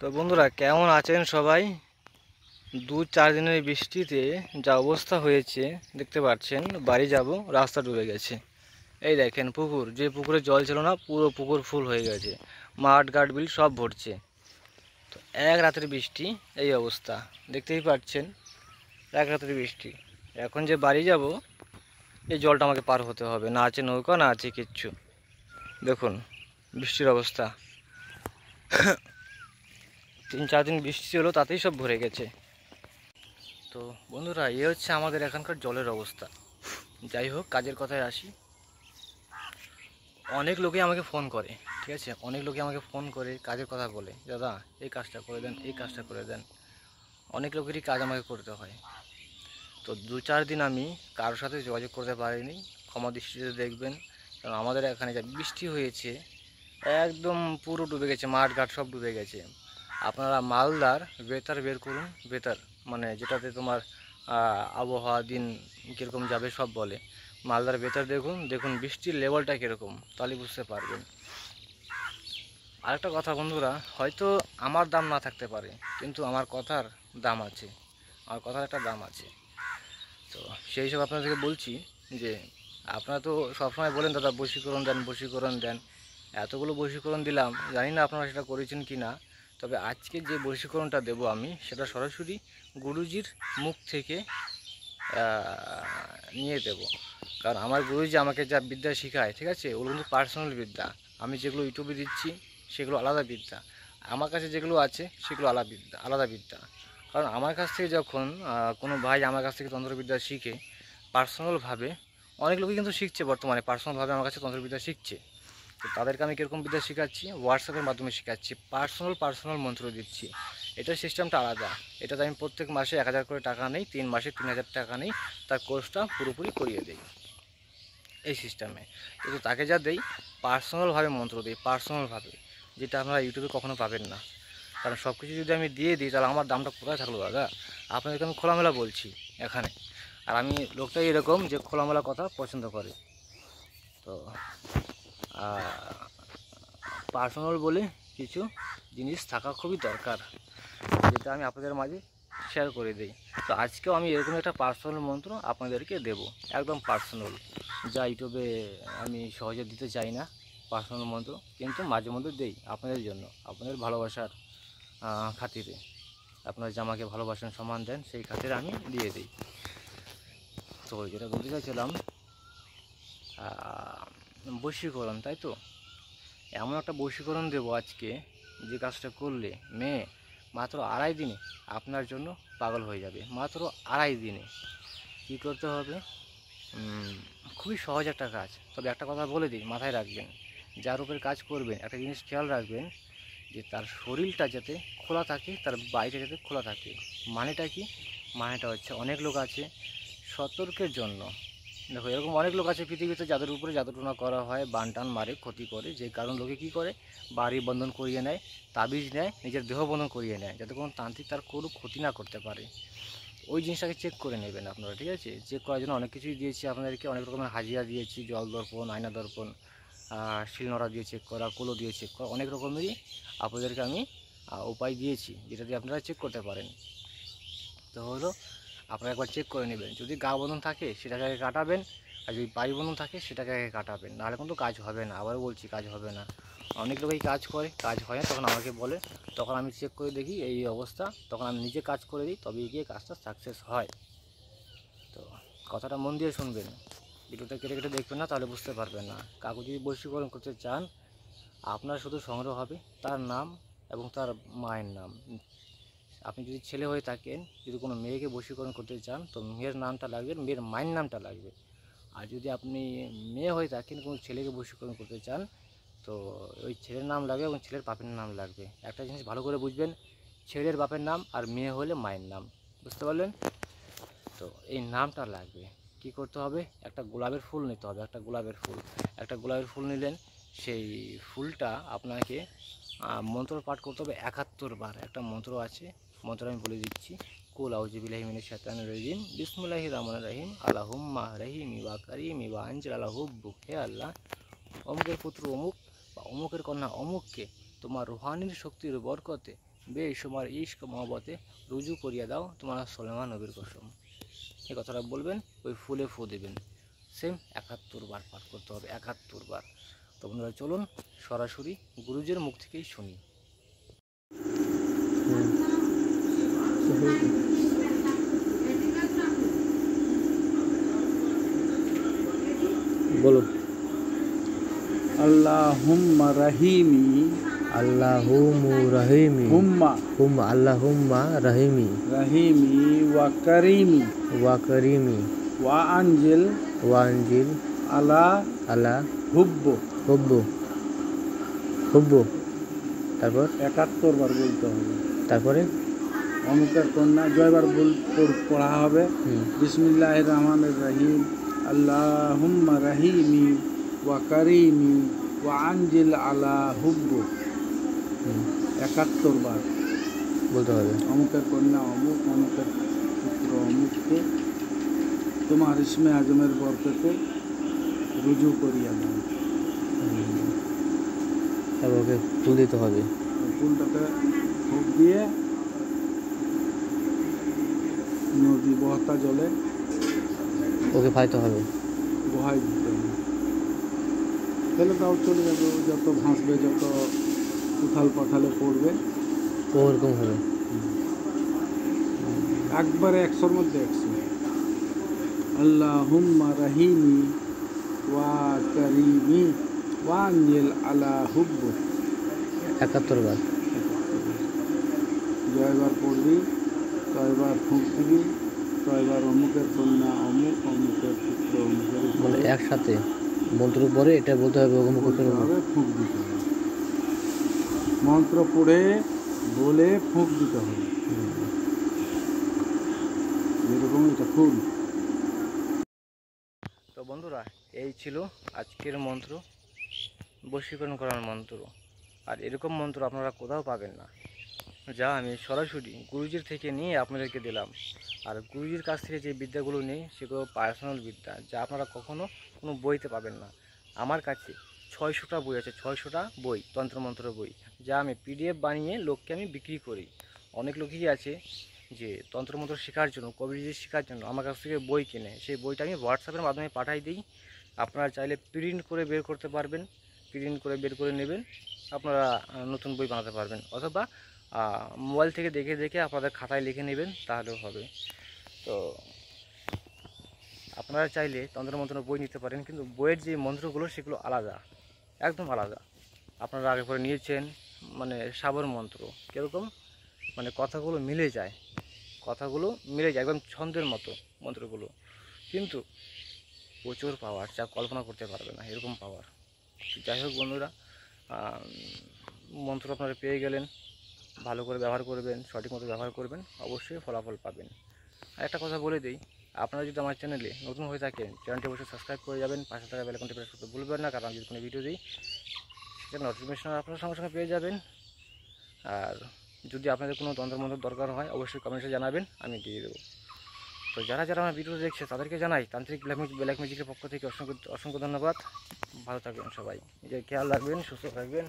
তো বন্ধুরা কেমন আছেন সবাই? 2-4 দিনের বৃষ্টিতে যা অবস্থা হয়েছে দেখতে পাচ্ছেন। বাড়ি যাব, রাস্তা ডুবে গেছে। এই দেখেন পুকুর, যে পুকুরে জল ছিল না পুরো পুকুর ফুল হয়ে গেছে, মাঠ ঘাট বিল সব ভরছে। তো এক রাতের বৃষ্টি, এই অবস্থা দেখতেই পাচ্ছেন। এক রাতের বৃষ্টি, এখন যে বাড়ি যাব এই জলটা আমাকে পার হতে হবে, না আছে নৌকা না আছে কিচ্ছু। দেখুন বৃষ্টির অবস্থা। 3-4 দিন বৃষ্টি হলো তাতেই সব ভরে গেছে। তো বন্ধুরা হচ্ছে আমাদের এখানকার জলের অবস্থা। যাই হোক, কাজের কথায় আসি। অনেক লোকে আমাকে ফোন করে, ঠিক আছে, অনেক লোকে আমাকে ফোন করে কাজের কথা বলে, দাদা এই কাজটা করে দেন, এই কাজটা করে দেন। অনেক লোকেরই কাজ আমাকে করতে হয়। তো 2-4 দিন আমি কারোর সাথে যোগাযোগ করতে পারিনি, ক্ষমা দৃষ্টিতে দেখবেন। কারণ আমাদের এখানে যা বৃষ্টি হয়েছে একদম পুরো ডুবে গেছে, মাঠ ঘাট সব ডুবে গেছে। আপনারা মালদার বেতার বের করুন, বেতার মানে যেটাতে তোমার আবহাওয়া দিন কীরকম যাবে সব বলে। মালদার বেতার দেখুন, দেখুন বৃষ্টির লেভেলটা কীরকম, তাহলে বুঝতে পারবেন। আরেকটা কথা বন্ধুরা, হয়তো আমার দাম না থাকতে পারে, কিন্তু আমার কথার দাম আছে, আমার কথার একটা দাম আছে। তো সেই সব আপনাদেরকে বলছি যে আপনারা তো সবসময় বলেন দাদা বশীকরণ দেন, বশীকরণ দেন। এতগুলো বশীকরণ দিলাম, জানি না আপনারা সেটা করেছেন কি না। তবে আজকে যে বশীকরণটা দেব আমি, সেটা সরাসরি গুরুজির মুখ থেকে নিয়ে দেব। কারণ আমার গুরুজি আমাকে যা বিদ্যা শেখায়, ঠিক আছে, ওগুলো কিন্তু পার্সোনাল বিদ্যা। আমি যেগুলো ইউটিউবে দিচ্ছি সেগুলো আলাদা বিদ্যা, আমার কাছে যেগুলো আছে সেগুলো আলাদা বিদ্যা। কারণ আমার কাছ থেকে যখন কোনো ভাই আমার কাছ থেকে তন্ত্রবিদ্যা শিখে পার্সোনালভাবে, অনেক লোকই কিন্তু শিখছে বর্তমানে পার্সোনালভাবে আমার কাছে তন্ত্রবিদ্যা শিখছে। তো তাদেরকে আমি কীরকম বিদ্যা শেখাচ্ছি, হোয়াটসঅ্যাপের মাধ্যমে শেখাচ্ছি, পার্সোনাল মন্ত্র দিচ্ছি। এটার সিস্টেমটা আলাদা। এটাতে আমি প্রত্যেক মাসে 1000 করে টাকা নেই, 3 মাসে 3000 টাকা নেই, তার কোর্সটা পুরোপুরি করিয়ে দেই এই সিস্টেমে। কিন্তু তাকে যা দেই পার্সোনালভাবে মন্ত্র দিই, পার্সোনালভাবে, যেটা আপনারা ইউটিউবে কখনো পাবেন না। কারণ সব কিছু যদি আমি দিয়ে দিই তাহলে আমার দামটা কোথায় থাকলো দাদা? আপনাদেরকে আমি খোলামেলা বলছি এখানে। আর আমি লোকটাই এরকম যে খোলামেলা কথা পছন্দ করে। তো পার্সোনাল বলে কিছু জিনিস থাকা খুবই দরকার, যেটা আমি আপনাদের মাঝে শেয়ার করে দিই। তো আজকেও আমি এরকম একটা পার্সোনাল মন্ত্র আপনাদেরকে দেব, একদম পার্সোনাল, যা ইউটিউবে আমি সহজে দিতে চাই না পার্সোনাল মন্ত্র, কিন্তু মাঝে মধ্যে দেই আপনাদের জন্য, আপনাদের ভালোবাসার খাতিরে। আপনারা যে আমাকে ভালোবাসেন, সম্মান দেন, সেই খাতিরে আমি দিয়ে দিই। তো যেটা বলতে চাইছিলাম, বশীকরণ, তাই তো, এমন একটা বশীকরণ দেবো আজকে, যে কাজটা করলে মেয়ে মাত্র 2.5 দিনে আপনার জন্য পাগল হয়ে যাবে। মাত্র 2.5 দিনে। কী করতে হবে? খুবই সহজ একটা কাজ। তবে একটা কথা বলে দিই, মাথায় রাখবেন, যার উপরে কাজ করবেন একটা জিনিস খেয়াল রাখবেন, যে তার শরীরটা যাতে খোলা থাকে, তার বাড়িটা যাতে খোলা থাকে। মানেটা কি? মানেটা হচ্ছে, অনেক লোক আছে সতর্কের জন্য, দেখো এরকম অনেক লোক আছে পৃথিবীতে যাদের উপরে জাদুটোনা করা হয়, বানটান মারে, ক্ষতি করে, যে কারণ লোকে কী করে, বাড়ি বন্ধন করিয়ে নেয়, তাবিজ নেয়, নিজের দেহ বন্ধন করিয়ে নেয়, যাতে কোনো তান্ত্রিক তার কোনো ক্ষতি না করতে পারে। ওই জিনিসটাকে চেক করে নেবেন আপনারা, ঠিক আছে? চেক করার জন্য অনেক কিছুই দিয়েছি আপনাদেরকে, অনেক রকমের হাজিরা দিয়েছি, জল দর্পণ, আয়না দর্পণ, শিলনোড়া দিয়ে চেক করা, কুলো দিয়ে চেক করা, অনেক রকমেরই আপনাদেরকে আমি উপায় দিয়েছি, যেটা দিয়ে আপনারা চেক করতে পারেন। তো হলো, আপনারা একবার চেক করে নেবেন, যদি গা বন্ধন থাকে সেটাকে আগে কাটাবেন, আর যদি পাই বন্ধন থাকে সেটাকে আগে কাটাবেন, নাহলে কিন্তু কাজ হবে না। আবারও বলছি, কাজ হবে না। অনেক লোকই কাজ করে, কাজ হয় না, তখন আমাকে বলে, তখন আমি চেক করে দেখি এই অবস্থা, তখন আমি নিজে কাজ করে দিই, তবেই গিয়ে কাজটা সাকসেস হয়। তো কথাটা মন দিয়ে শুনবেন, ভিডিওটা কেটে কেটে দেখবেন না, তাহলে বুঝতে পারবেন না। কাকু যদি বশীকরণ করতে চান, আপনার শুধু সংগ্রহ হবে তার নাম এবং তার মায়ের নাম। আপনি যদি ছেলে হয়ে থাকেন, যদি কোনো মেয়েকে বশীকরণ করতে চান, তো মেয়ের নামটা লাগবে, মেয়ের মায়ের নামটা লাগবে। আর যদি আপনি মেয়ে হয়ে থাকেন, কোনো ছেলেকে বশীকরণ করতে চান, তো ওই ছেলের নাম লাগবে এবং ছেলের বাপের নাম লাগবে। একটা জিনিস ভালো করে বুঝবেন, ছেলের বাপের নাম আর মেয়ে হলে মায়ের নাম, বুঝতে পারলেন? তো এই নামটা লাগবে। কি করতে হবে? একটা গোলাপের ফুল নিতে হবে, একটা গোলাপের ফুল নিলেন, সেই ফুলটা আপনাকে মন্ত্র পাঠ করতে হবে 71 বার। একটা মন্ত্র আছে, মন্ত্র আমি বলে দিচ্ছি। কুল আউযু বিল্লাহি মিনাশ শাইতানির রাজিম, বিসমিল্লাহির রহমানির রহিম, আল্লাহুম্মা রহিমি ওয়া কারিমি ওয়া আনজিল আলা হুব্বুক। হে আল্লাহ, অমুকের পুত্র অমুক বা অমুকের কন্যা অমুককে তোমার রুহানির শক্তির বরকতে বেশুমার ইশক মহব্বতে রুজু করিয়া দাও তোমার সুলাইমান নবীর কসম। এই কথাটা বলবেন, ওই ফুলে ফু দেবেন। সেম 71 বার পাঠ করতে হবে, 71 বার। তো বন্ধুরা চলুন সরাসরি গুরুজির মুখ থেকেই শুনি। বলো। আল্লাহুম্মা রাহিমি, আল্লাহুম্মা রহিমি, হুম্মা হুম্মা আল্লাহুম্মা রহিমি, রাহিমি ওয়া কারিমি ওয়া করিমি, ওয়া আনজিল ওয়ানজিল আলা আলা হুব্বু। হুব্বু, হুব্বু। তারপর 71 বার বলতে হবে। তারপরে অমুকের কন্যা জয়বার পড়া হবে। বিসমিল্লাহির রহমানির রহিম, আল্লাহুম্মা রাহিমি ওয়া কারিমি ওয়া আনজিল আলা হুব্বু। 71 বার বলতে হবে। অমুকের কন্যা অমুক, অমুকের পুত্র অমুককে তোমার ইসমে আজমের বরকতে রুজু করিয়া দাও। তারপর ওকে ফুল দিতে হবে। ফুলটাকে ফুক দিয়ে নদী বহতা জলে ওকে ফাইতে হবে। বহাই দিতে হবে। ফেলে দাও, চলে যাবে। যত ভাসবে, যত উথাল পাথালে পড়বে, ওরকম হবে। একবারে 100-র মধ্যে 100। আল্লাহুম্মা রাহিমি ওয়া কারিমি ওয়া আনজিল আলা হুব্বু। 71 বার। জয়বার পড়বি, কয়বার ফুঁক দিবি, কয়বার অমুকের কন্যা অমুক, অমুকের পুত্র অমুকের মানে একসাথে মন্ত্র পরে এটা বলতে হবে, অমুক বলতে অমুক। হবে, ফুঁক দিতে হবে। মন্ত্র পড়ে বলে ফুঁক দিতে হবে। যেরকম এটা ফুল। তো বন্ধুরা এই ছিল আজকের মন্ত্র, বশীকরণ করার মন্ত্র। আর এরকম মন্ত্র আপনারা কোথাও পাবেন না, যা আমি সরাসরি গুরুজির থেকে নিয়ে আপনাদেরকে দিলাম। আর গুরুজির কাছ থেকে যে বিদ্যাগুলো নেই সেগুলো পার্সোনাল বিদ্যা, যা আপনারা কখনো কোনো বইতে পাবেন না। আমার কাছে 600টা বই আছে, 600টা বই, তন্ত্রমন্ত্র বই, যা আমি পিডিএফ বানিয়ে লোককে আমি বিক্রি করি। অনেক লোকই আছে যে তন্ত্রমন্ত্র শেখার জন্য, কবিরাজি শেখার জন্য আমার কাছ থেকে বই কিনে, সেই বইটা আমি হোয়াটসঅ্যাপের মাধ্যমে পাঠাই দিই। আপনারা চাইলে প্রিন্ট করে বের করতে পারবেন, প্রিন্ট করে বের করে নেবেন, আপনারা নতুন বই বানাতে পারবেন। অথবা মোবাইল থেকে দেখে দেখে আপনাদের খাতায় লিখে নেবেন, তাহলেও হবে। তো আপনারা চাইলে তন্ত্রমন্ত্র বই নিতে পারেন, কিন্তু বইয়ের যে মন্ত্রগুলো সেগুলো আলাদা, একদম আলাদা। আপনারা আগে পরে নিয়েছেন মানে সাবর মন্ত্র, কীরকম মানে কথাগুলো মিলে যায়, কথাগুলো মিলে যায় একদম ছন্দের মতো মন্ত্রগুলো, কিন্তু প্রচুর পাওয়ার, যা কল্পনা করতে পারবে না এরকম পাওয়ার। যাই হোক বন্ধুরা, মন্ত্র আপনারা পেয়ে গেলেন, ভালো করে ব্যবহার করবেন, সঠিক মতো ব্যবহার করবেন, অবশ্যই ফলাফল পাবেন। আর একটা কথা বলে দিই, আপনারা যদি আমার চ্যানেলে নতুন হয়ে থাকেন, চ্যানেলটি অবশ্যই সাবস্ক্রাইব করে যাবেন, পাশে থাকা বেল আইকনটি প্রেস করতে ভুলবেন না, কারণ আমি যদি কোনো ভিডিও দিই সেটা নোটিফিকেশন আপনারা সঙ্গে সঙ্গে পেয়ে যাবেন। আর যদি আপনাদের কোনো তন্ত্রমন্ত্র দরকার হয় অবশ্যই কমেন্টে জানাবেন, আমি দিয়ে দেবো। তো যারা যারা আমার ভিডিও দেখছে তাদেরকে জানাই তান্ত্রিক ব্ল্যাক ম্যাজিকের পক্ষ থেকে অসংখ্য অসংখ্য ধন্যবাদ। ভালো থাকবেন সবাই, নিজের খেয়াল রাখবেন, সুস্থ থাকবেন।